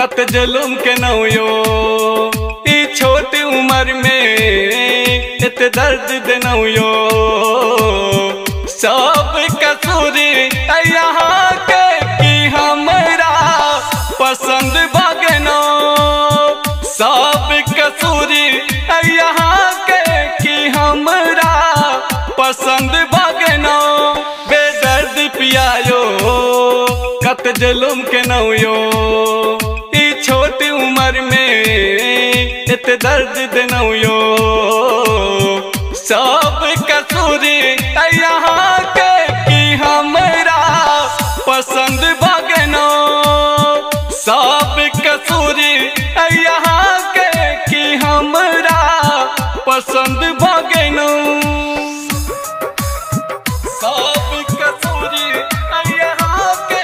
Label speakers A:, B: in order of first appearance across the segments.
A: कत जुलुम के नौयो ई छोटी उम्र में इत दर्द देनौयो सब कसूर यहाँ के कि हमरा पसंद भगनो सब कसूर यहाँ के कि हमरा पसंद भगनो बेदर्द पियायो कत जुलुम के नौयो ई छोटी उम्र में इत दर्द देनौयो सब कसूर यहाँ के कि हमरा पसंद भगनो सब कसूर यहाँ के कि हमरा पसंद भगनो सब कसूर यहाँ के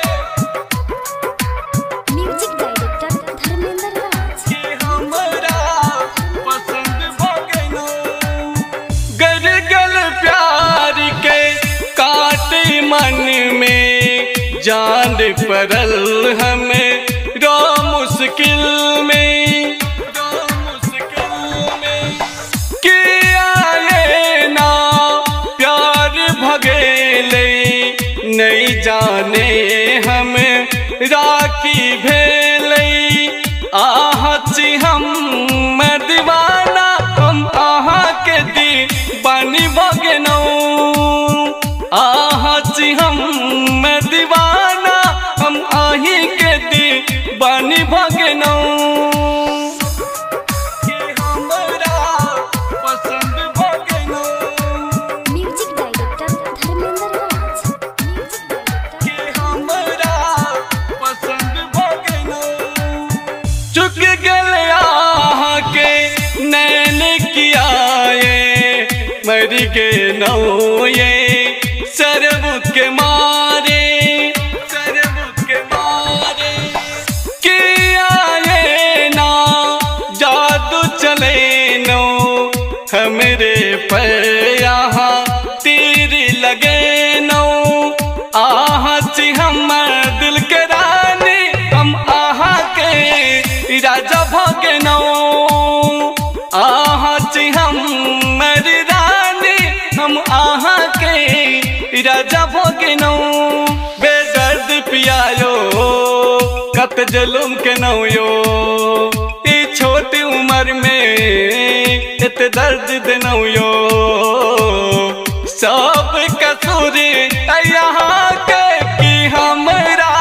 B: म्यूजिक डायरेक्टर धर्मेंद्र राज
A: कि हमरा पसंद भगनो गर गल प्यार के काटे मन में जान पड़ल हमें रो मुश्किल में किया ना प्यार भगेले नहीं जाने हमें राखी भेले आहची हम दीवाना हम आहा के दीवानी भगनो आहची हम दीवाना हम आही के दीवानी भगनो
B: म्यूजिक डायरेक्टर धर्मेंद्र राज
A: चुक गले के नैन किया मर के नौये सरब के मारे किया ना जादू चले नो हमरे पर यहाँ तीर लगे नो आहची हम दिल के रानी हम आहा के राजा भगनो आहची हम मेरी रानी हम आहा के राजा भगनो बेदर्द पियायो कत जुलुम के नौयो ई छोटी उम्र में इत दर्द देनौयो सब कसूर यहाँ के कि हमरा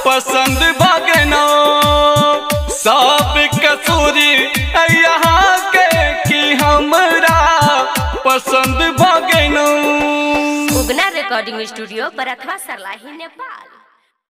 A: पसंद भगनो सब कसूर यहाँ के कि हमरा पसंद भगनो
C: उगना रिकॉर्डिंग स्टूडियो बरथवा सरलाही नेपाल।